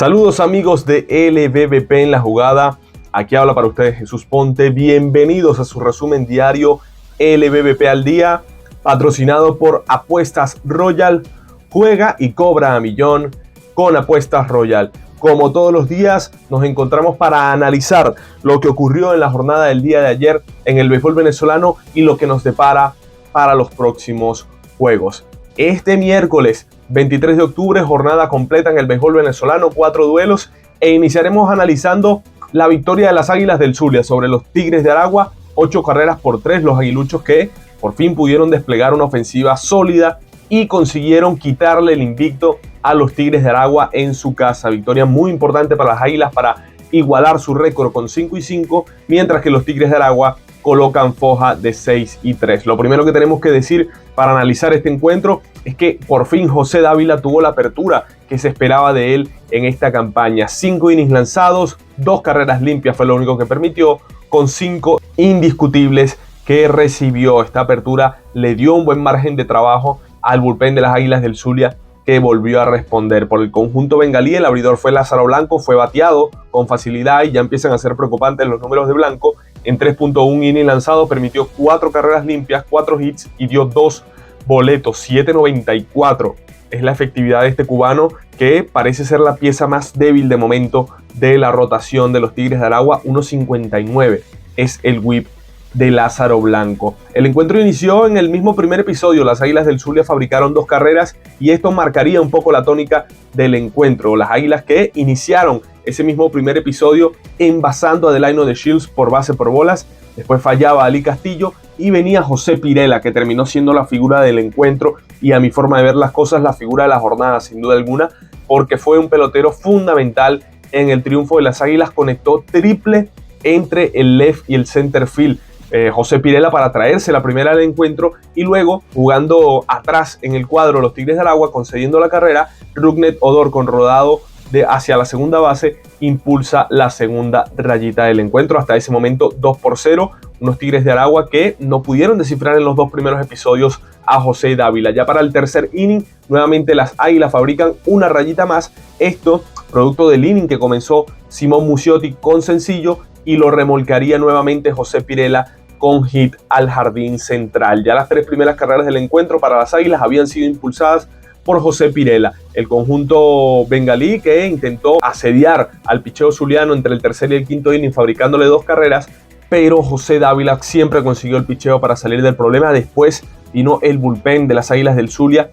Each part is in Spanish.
Saludos amigos de LBBP en la jugada, aquí habla para ustedes Jesús Ponte, bienvenidos a su resumen diario LBBP al día, patrocinado por Apuestas Royal. Juega y cobra a millón con Apuestas Royal. Como todos los días nos encontramos para analizar lo que ocurrió en la jornada del día de ayer en el béisbol venezolano y lo que nos depara para los próximos juegos. Este miércoles 23 de octubre, jornada completa en el béisbol venezolano, 4 duelos, e iniciaremos analizando la victoria de las Águilas del Zulia sobre los Tigres de Aragua, 8 carreras por 3, los aguiluchos que por fin pudieron desplegar una ofensiva sólida y consiguieron quitarle el invicto a los Tigres de Aragua en su casa. Victoria muy importante para las Águilas para igualar su récord con 5-5, mientras que los Tigres de Aragua colocan foja de 6-3. Lo primero que tenemos que decir para analizar este encuentro es que por fin José Dávila tuvo la apertura que se esperaba de él en esta campaña. 5 innings lanzados, 2 carreras limpias fue lo único que permitió, con 5 indiscutibles que recibió. Esta apertura le dio un buen margen de trabajo al bullpen de las Águilas del Zulia, que volvió a responder. Por el conjunto bengalí, el abridor fue Lázaro Blanco, fue bateado con facilidad y ya empiezan a ser preocupantes los números de Blanco. En 3.1 innings lanzado permitió 4 carreras limpias, 4 hits y dio 2 boletos, 7.94. Es la efectividad de este cubano, que parece ser la pieza más débil de momento de la rotación de los Tigres de Aragua. 1.59 es el whip de Lázaro Blanco. El encuentro inició en el mismo primer episodio. Las Águilas del Zulia fabricaron 2 carreras y esto marcaría un poco la tónica del encuentro. Las Águilas que iniciaron ese mismo primer episodio envasando a Delino DeShields por base por bolas. Después fallaba Ali Castillo y venía José Pirela, que terminó siendo la figura del encuentro y, a mi forma de ver las cosas, la figura de la jornada sin duda alguna, porque fue un pelotero fundamental en el triunfo de las Águilas. Conectó triple entre el left y el center field. José Pirela para traerse la primera del encuentro, y luego jugando atrás en el cuadro los Tigres de Aragua, concediendo la carrera, Rougned Odor con rodado hacia la segunda base impulsa la segunda rayita del encuentro. Hasta ese momento 2-0, unos Tigres de Aragua que no pudieron descifrar en los 2 primeros episodios a José Dávila. Ya para el tercer inning, nuevamente las Águilas fabrican una rayita más, esto producto del inning que comenzó Simón Muciotti con sencillo, y lo remolcaría nuevamente José Pirela con hit al jardín central. Ya las 3 primeras carreras del encuentro para las Águilas habían sido impulsadas por José Pirela. El conjunto bengalí que intentó asediar al picheo zuliano entre el tercer y el quinto inning fabricándole 2 carreras, pero José Dávila siempre consiguió el picheo para salir del problema. Después vino el bullpen de las Águilas del Zulia.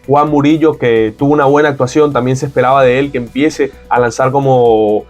Juan Murillo, que tuvo una buena actuación, también se esperaba de él que empiece a lanzar como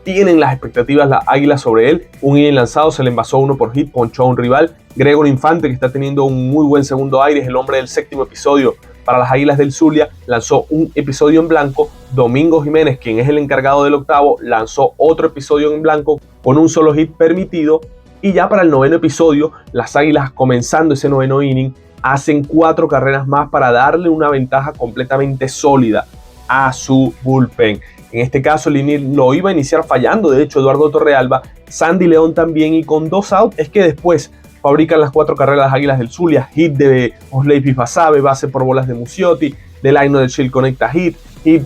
tienen las expectativas las Águilas sobre él. Un inning lanzado, se le envasó 1 por hit, ponchó a un rival. Gregory Infante, que está teniendo un muy buen segundo aire, es el hombre del 7º episodio para las Águilas del Zulia, lanzó un episodio en blanco. Domingo Jiménez, quien es el encargado del 8º, lanzó otro episodio en blanco con un solo hit permitido. Y ya para el 9º episodio, las Águilas, comenzando ese 9º inning, hacen 4 carreras más para darle una ventaja completamente sólida a su bullpen. En este caso el inning lo iba a iniciar fallando, de hecho, Eduardo Torrealba, Sandy León también, y con 2 outs es que después fabrican las 4 carreras las Águilas del Zulia. Hit de Osley Pifasabe, base por bolas de Muciotti, Delino DeShields conecta hit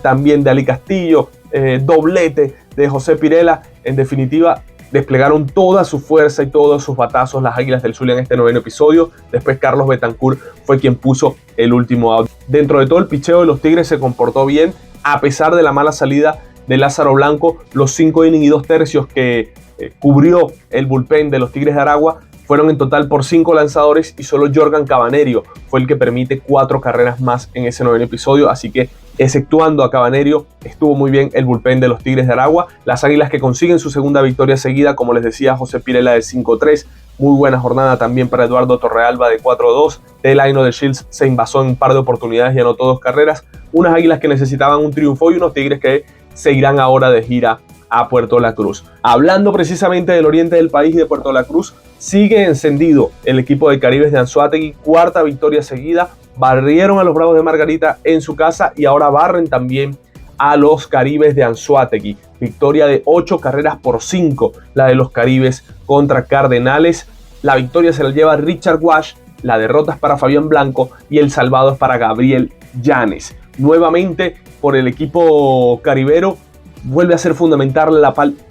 también de Ali Castillo, doblete de José Pirela. En definitiva, desplegaron toda su fuerza y todos sus batazos las Águilas del Zulia en este 9º episodio. Después Carlos Betancourt fue quien puso el último out. Dentro de todo, el picheo de los Tigres se comportó bien, a pesar de la mala salida de Lázaro Blanco. Los 5 innings y 2 tercios que cubrió el bullpen de los Tigres de Aragua fueron en total por 5 lanzadores, y solo Jorgan Cabanerio fue el que permite 4 carreras más en ese 9º episodio. Así que, exceptuando a Cabanerio, estuvo muy bien el bullpen de los Tigres de Aragua. Las Águilas que consiguen su segunda victoria seguida, como les decía, José Pirela de 5-3. Muy buena jornada también para Eduardo Torrealba de 4-2. Delino DeShields se envasó en un par de oportunidades y anotó 2 carreras. Unas Águilas que necesitaban un triunfo y unos Tigres que se irán ahora de gira a Puerto La Cruz. Hablando precisamente del oriente del país y de Puerto La Cruz, sigue encendido el equipo de Caribes de Anzoátegui, 4ª victoria seguida. Barrieron a los Bravos de Margarita en su casa y ahora barren también a los Caribes de Anzoátegui. Victoria de 8 carreras por 5, la de los Caribes contra Cardenales. La victoria se la lleva Richard Wash, la derrota es para Fabián Blanco y el salvado es para Gabriel Llanes. Nuevamente por el equipo caribero vuelve a ser fundamental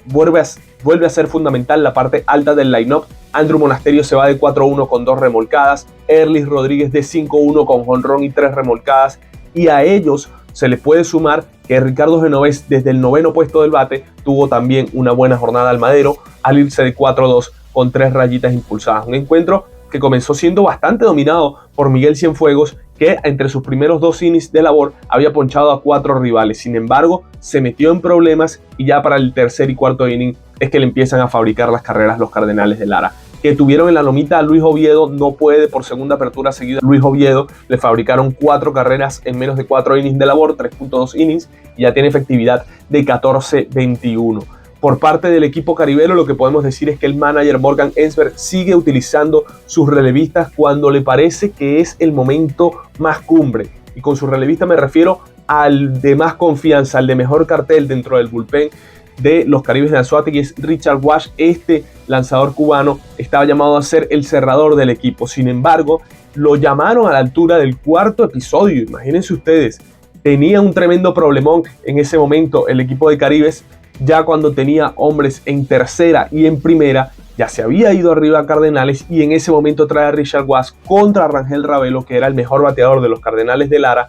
vuelve a ser fundamental la parte alta del line-up. Andrew Monasterio se va de 4-1 con 2 remolcadas, Erlis Rodríguez de 5-1 con jonrón y 3 remolcadas, y a ellos se les puede sumar que Ricardo Genovés desde el 9º puesto del bate tuvo también una buena jornada al madero al irse de 4-2 con 3 rayitas impulsadas. Un encuentro que comenzó siendo bastante dominado por Miguel Cienfuegos, que entre sus primeros 2 innings de labor había ponchado a 4 rivales. Sin embargo, se metió en problemas y ya para el tercer y cuarto inning es que le empiezan a fabricar las carreras los Cardenales de Lara, que tuvieron en la lomita a Luis Oviedo. No puede por segunda apertura seguida Luis Oviedo, le fabricaron 4 carreras en menos de 4 innings de labor, 3.2 innings, y ya tiene efectividad de 14-21. Por parte del equipo caribero, lo que podemos decir es que el manager Morgan Ensberg sigue utilizando sus relevistas cuando le parece que es el momento más cumbre. Y con sus relevistas me refiero al de más confianza, al de mejor cartel dentro del bullpen de los Caribes de Anzoátegui, es Richard Wash. Este lanzador cubano estaba llamado a ser el cerrador del equipo. Sin embargo, lo llamaron a la altura del 4º episodio. Imagínense ustedes, tenía un tremendo problemón en ese momento el equipo de Caribes. Ya cuando tenía hombres en tercera y en primera, ya se había ido arriba a Cardenales, y en ese momento trae a Richard Wash contra Rangel Ravelo, que era el mejor bateador de los Cardenales de Lara,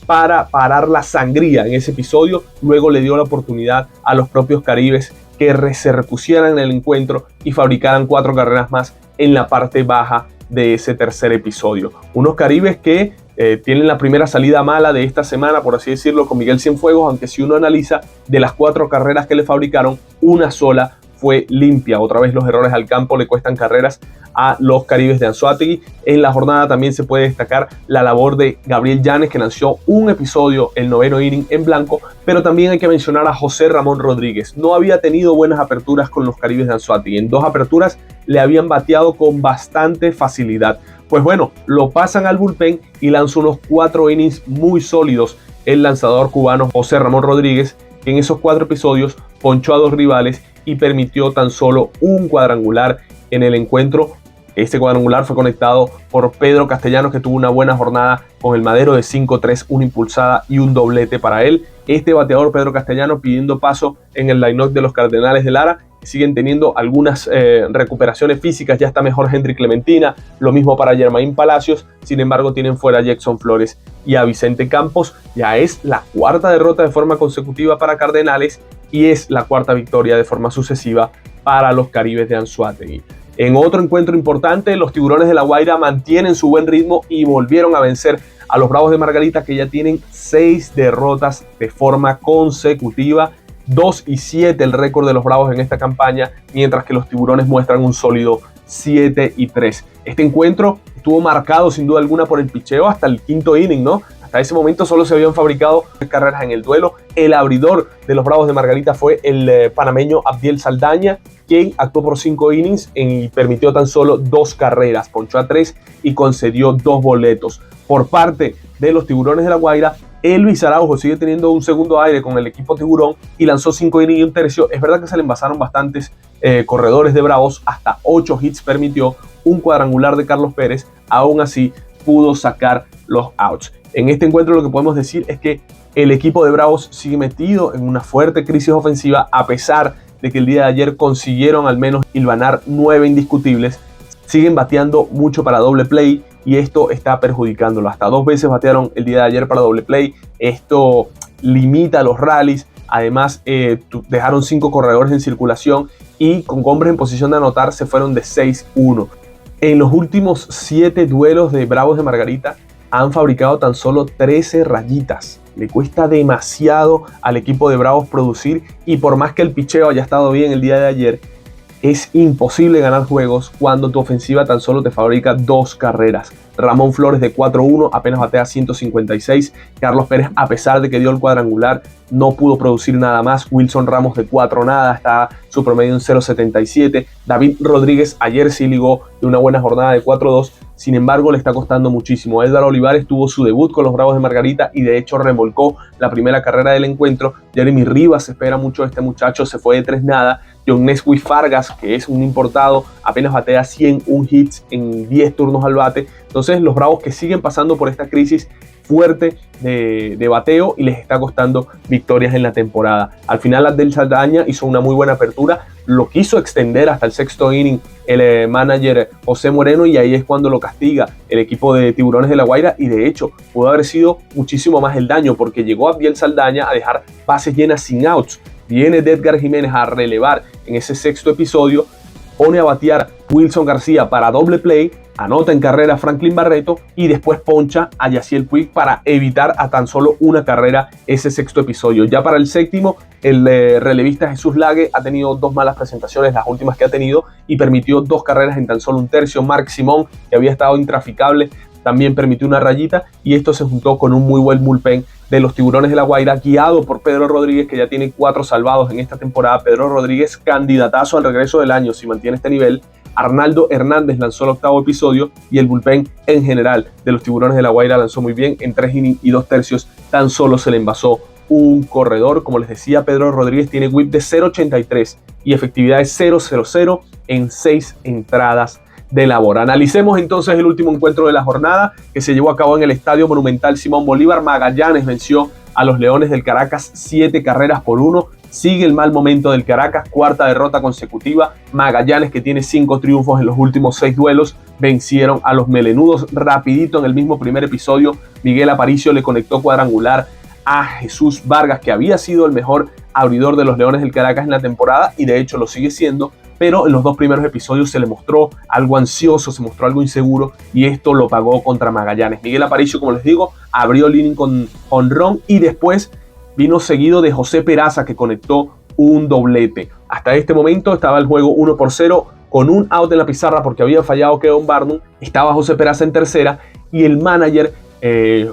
para parar la sangría en ese episodio. Luego le dio la oportunidad a los propios Caribes que se repusieran en el encuentro y fabricaran 4 carreras más en la parte baja de ese tercer episodio. Unos Caribes que tienen la primera salida mala de esta semana, por así decirlo, con Miguel Cienfuegos, aunque si uno analiza, de las 4 carreras que le fabricaron, una sola fue limpia. Otra vez los errores al campo le cuestan carreras a los Caribes de Anzoátegui. En la jornada también se puede destacar la labor de Gabriel Llanes, que lanzó un episodio, el 9º inning, en blanco, pero también hay que mencionar a José Ramón Rodríguez. No había tenido buenas aperturas con los Caribes de Anzoátegui. En 2 aperturas le habían bateado con bastante facilidad. Pues bueno, lo pasan al bullpen y lanzó unos 4 innings muy sólidos el lanzador cubano José Ramón Rodríguez, que en esos 4 episodios ponchó a 2 rivales y permitió tan solo un cuadrangular en el encuentro. Este cuadrangular fue conectado por Pedro Castellanos, que tuvo una buena jornada con el madero de 5-3, una impulsada y un doblete para él. Este bateador, Pedro Castellanos, pidiendo paso en el line-up de los Cardenales de Lara. Siguen teniendo algunas recuperaciones físicas, ya está mejor Henry Clementina, lo mismo para Germain Palacios. Sin embargo, tienen fuera a Jackson Flores y a Vicente Campos. Ya es la 4ª derrota de forma consecutiva para Cardenales y es la 4ª victoria de forma sucesiva para los Caribes de Anzoátegui. En otro encuentro importante, los Tiburones de La Guaira mantienen su buen ritmo y volvieron a vencer a los Bravos de Margarita, que ya tienen 6 derrotas de forma consecutiva. 2-7 el récord de los Bravos en esta campaña, mientras que los Tiburones muestran un sólido 7-3. Este encuentro estuvo marcado sin duda alguna por el picheo hasta el 5º inning, ¿no? Hasta ese momento solo se habían fabricado 3 carreras en el duelo. El abridor de los Bravos de Margarita fue el panameño Abdiel Saldaña, quien actuó por 5 innings y permitió tan solo 2 carreras, ponchó a 3 y concedió 2 boletos. Por parte de los Tiburones de La Guaira, Elvis Araujo sigue teniendo un segundo aire con el equipo tiburón y lanzó 5 innings y 1 tercio. Es verdad que se le envasaron bastantes corredores de Bravos, hasta 8 hits permitió, un cuadrangular de Carlos Pérez. Aún así pudo sacar los outs. En este encuentro lo que podemos decir es que el equipo de Bravos sigue metido en una fuerte crisis ofensiva, a pesar de que el día de ayer consiguieron al menos hilvanar 9 indiscutibles. Siguen bateando mucho para doble play y esto está perjudicándolo. Hasta 2 veces batearon el día de ayer para doble play. Esto limita los rallies. Además, dejaron 5 corredores en circulación y con hombres en posición de anotar se fueron de 6-1. En los últimos 7 duelos de Bravos de Margarita han fabricado tan solo 13 rayitas. Le cuesta demasiado al equipo de Bravos producir, y por más que el picheo haya estado bien el día de ayer, es imposible ganar juegos cuando tu ofensiva tan solo te fabrica 2 carreras. Ramón Flores de 4-1 apenas batea 156. Carlos Pérez, a pesar de que dio el cuadrangular, no pudo producir nada más. Wilson Ramos de 4 nada, está su promedio en 0.77. David Rodríguez ayer sí ligó de una buena jornada de 4-2. Sin embargo, le está costando muchísimo. Edgar Olivares tuvo su debut con los Bravos de Margarita y de hecho remolcó la primera carrera del encuentro. Jeremy Rivas se espera mucho de este muchacho, se fue de 3 nada. John Nesqui Fargas, que es un importado, apenas batea 101 hits en 10 turnos al bate. Entonces los Bravos, que siguen pasando por esta crisis, fuerte de bateo y les está costando victorias en la temporada. Al final Abdel Saldaña hizo una muy buena apertura, lo quiso extender hasta el sexto inning el manager José Moreno, y ahí es cuando lo castiga el equipo de Tiburones de La Guaira, y de hecho pudo haber sido muchísimo más el daño, porque llegó Abdel Saldaña a dejar bases llenas sin outs. Viene Edgar Jiménez a relevar en ese sexto episodio, pone a batear Wilson García para doble play, anota en carrera Franklin Barreto y después poncha a Yaciel Puig para evitar a tan solo una carrera ese sexto episodio. Ya para el séptimo, el relevista Jesús Lague ha tenido 2 malas presentaciones, las últimas que ha tenido, y permitió 2 carreras en tan solo un tercio. Mark Simón, que había estado intraficable, también permitió una rayita, y esto se juntó con un muy buen bullpen de los Tiburones de La Guaira, guiado por Pedro Rodríguez, que ya tiene 4 salvados en esta temporada. Pedro Rodríguez, candidatazo al regreso del año si mantiene este nivel. Arnaldo Hernández lanzó el octavo episodio, y el bullpen en general de los Tiburones de La Guaira lanzó muy bien. En 3 innings y 2 tercios tan solo se le envasó un corredor. Como les decía, Pedro Rodríguez tiene whip de 0.83 y efectividad de 0.00 en 6 entradas de labor. Analicemos entonces el último encuentro de la jornada, que se llevó a cabo en el Estadio Monumental Simón Bolívar. Magallanes venció a los Leones del Caracas 7 carreras por 1. Sigue el mal momento del Caracas, 4ª derrota consecutiva. Magallanes, que tiene 5 triunfos en los últimos 6 duelos, vencieron a los melenudos rapidito en el mismo primer episodio. Miguel Aparicio le conectó cuadrangular a Jesús Vargas, que había sido el mejor abridor de los Leones del Caracas en la temporada, y de hecho lo sigue siendo, pero en los 2 primeros episodios se le mostró algo ansioso, se mostró algo inseguro, y esto lo pagó contra Magallanes. Miguel Aparicio, como les digo, abrió el inning con jonrón, y después vino seguido de José Peraza, que conectó un doblete. Hasta este momento estaba el juego 1-0 con un out en la pizarra porque había fallado Keon Barnum. Estaba José Peraza en tercera, y el manager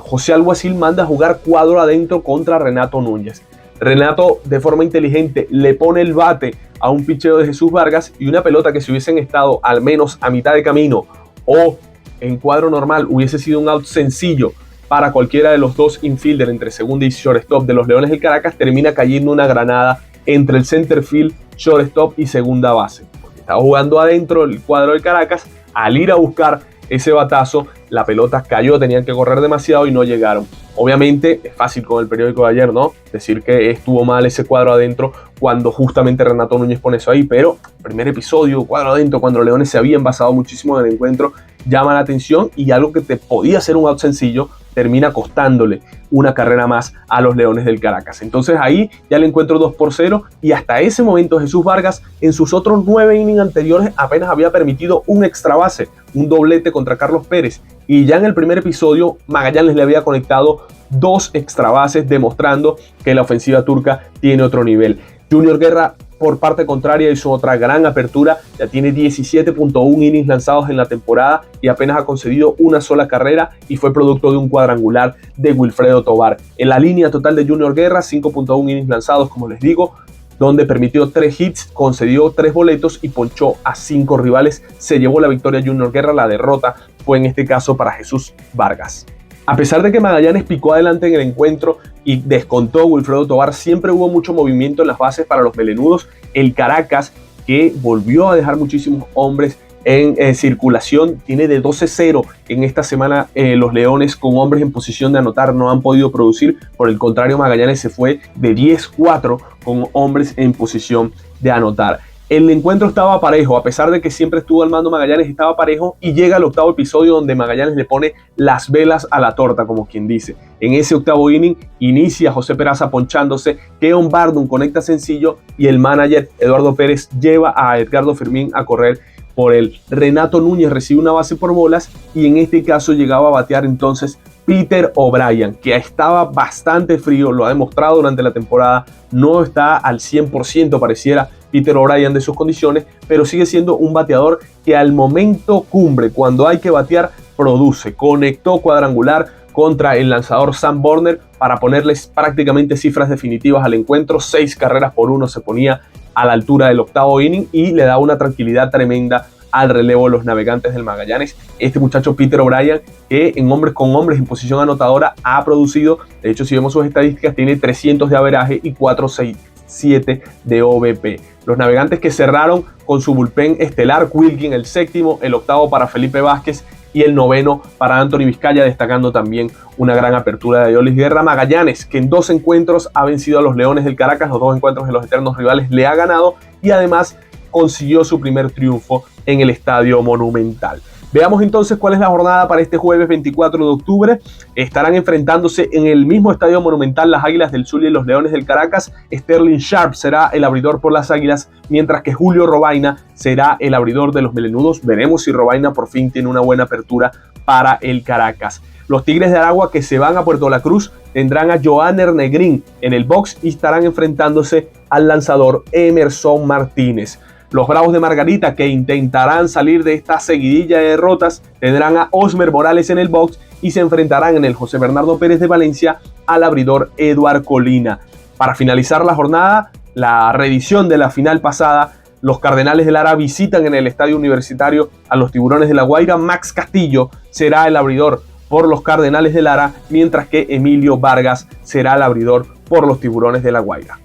José Alguacil manda a jugar cuadro adentro contra Renato Núñez. Renato, de forma inteligente, le pone el bate a un picheo de Jesús Vargas, y una pelota que si hubiesen estado al menos a mitad de camino o en cuadro normal hubiese sido un out sencillo para cualquiera de los 2 infielders entre segunda y shortstop de los Leones del Caracas, termina cayendo una granada entre el center field, shortstop y segunda base. Porque estaba jugando adentro el cuadro del Caracas, al ir a buscar ese batazo, la pelota cayó, tenían que correr demasiado y no llegaron. Obviamente es fácil con el periódico de ayer, ¿no?, decir que estuvo mal ese cuadro adentro cuando justamente Renato Núñez pone eso ahí, pero primer episodio, cuadro adentro, cuando los Leones se habían basado muchísimo en el encuentro, llama la atención, y algo que te podía ser un out sencillo termina costándole una carrera más a los Leones del Caracas. Entonces ahí ya le encuentro 2-0, y hasta ese momento Jesús Vargas en sus otros 9 innings anteriores apenas había permitido un extra base, un doblete contra Carlos Pérez, y ya en el primer episodio Magallanes le había conectado 2 extra bases, demostrando que la ofensiva turca tiene otro nivel. Junior Guerra, por parte contraria, hizo otra gran apertura, ya tiene 17.1 innings lanzados en la temporada y apenas ha concedido una sola carrera, y fue producto de un cuadrangular de Wilfredo Tovar. En la línea total de Junior Guerra, 5.1 innings lanzados, como les digo, donde permitió 3 hits, concedió 3 boletos y ponchó a 5 rivales. Se llevó la victoria Junior Guerra. La derrota fue en este caso para Jesús Vargas. A pesar de que Magallanes picó adelante en el encuentro y descontó Wilfredo Tovar, siempre hubo mucho movimiento en las bases para los melenudos. El Caracas, que volvió a dejar muchísimos hombres en circulación, tiene de 12-0 en esta semana. Los Leones, con hombres en posición de anotar, no han podido producir. Por el contrario, Magallanes se fue de 10-4 con hombres en posición de anotar. El encuentro estaba parejo, a pesar de que siempre estuvo al mando Magallanes, estaba parejo, y llega el octavo episodio donde Magallanes le pone las velas a la torta, como quien dice. En ese octavo inning inicia José Peraza ponchándose, Keon Barnum conecta sencillo, y el manager Eduardo Pérez lleva a Edgardo Fermín a correr por él. Renato Núñez recibe una base por bolas, y en este caso llegaba a batear entonces Peter O'Brien, que estaba bastante frío, lo ha demostrado durante la temporada, no está al 100% pareciera Peter O'Brien de sus condiciones, pero sigue siendo un bateador que al momento cumbre, cuando hay que batear, produce. Conectó cuadrangular contra el lanzador Sam Borner para ponerles prácticamente cifras definitivas al encuentro. 6 carreras por 1 se ponía a la altura del octavo inning, y le da una tranquilidad tremenda al relevo de los Navegantes del Magallanes. Este muchacho Peter O'Brien, que en hombres con hombres en posición anotadora ha producido, de hecho si vemos sus estadísticas, tiene 300 de averaje y 4.67 de OBP. Los Navegantes, que cerraron con su bullpen estelar, Wilkin el séptimo, el octavo para Felipe Vázquez y el 9º para Anthony Vizcaya, destacando también una gran apertura de Ayolis Guerra. Magallanes, que en 2 encuentros ha vencido a los Leones del Caracas, los 2 encuentros de los eternos rivales le ha ganado y además consiguió su primer triunfo en el Estadio Monumental. Veamos entonces cuál es la jornada para este jueves 24 de octubre. Estarán enfrentándose en el mismo Estadio Monumental las Águilas del Zulia y los Leones del Caracas. Sterling Sharp será el abridor por las Águilas, mientras que Julio Robaina será el abridor de los Melenudos. Veremos si Robaina por fin tiene una buena apertura para el Caracas. Los Tigres de Aragua, que se van a Puerto La Cruz, tendrán a Johanner Negrín en el box y estarán enfrentándose al lanzador Emerson Martínez. Los Bravos de Margarita, que intentarán salir de esta seguidilla de derrotas, tendrán a Osmer Morales en el box y se enfrentarán en el José Bernardo Pérez de Valencia al abridor Eduard Colina. Para finalizar la jornada, la reedición de la final pasada, los Cardenales de Lara visitan en el Estadio Universitario a los Tiburones de La Guaira. Max Castillo será el abridor por los Cardenales de Lara, mientras que Emilio Vargas será el abridor por los Tiburones de La Guaira.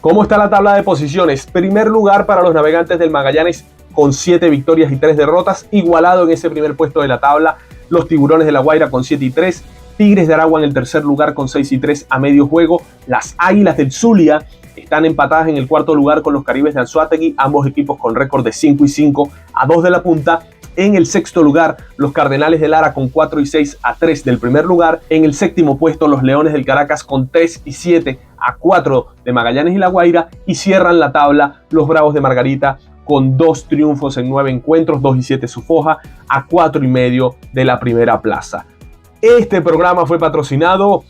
¿Cómo está la tabla de posiciones? Primer lugar para los Navegantes del Magallanes con 7 victorias y 3 derrotas. Igualado en ese primer puesto de la tabla, los Tiburones de La Guaira con 7 y 3. Tigres de Aragua en el tercer lugar con 6 y 3 a medio juego. Las Águilas del Zulia están empatadas en el cuarto lugar con los Caribes de Anzoátegui. Ambos equipos con récord de 5 y 5 a 2 de la punta. En el sexto lugar, los Cardenales de Lara con 4 y 6 a 3 del primer lugar. En el séptimo puesto, los Leones del Caracas con 3 y 7 a 4 de Magallanes y La Guaira. Y cierran la tabla los Bravos de Margarita con 2 triunfos en 9 encuentros, 2 y 7 su foja, a 4 y medio de la primera plaza. Este programa fue patrocinado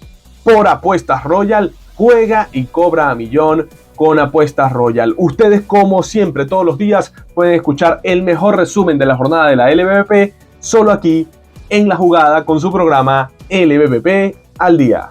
por Apuestas Royal. Juega y cobra a millón con Apuestas Royal. Ustedes, como siempre, todos los días pueden escuchar el mejor resumen de la jornada de la LBBP solo aquí en La Jugada con su programa LBBP al día.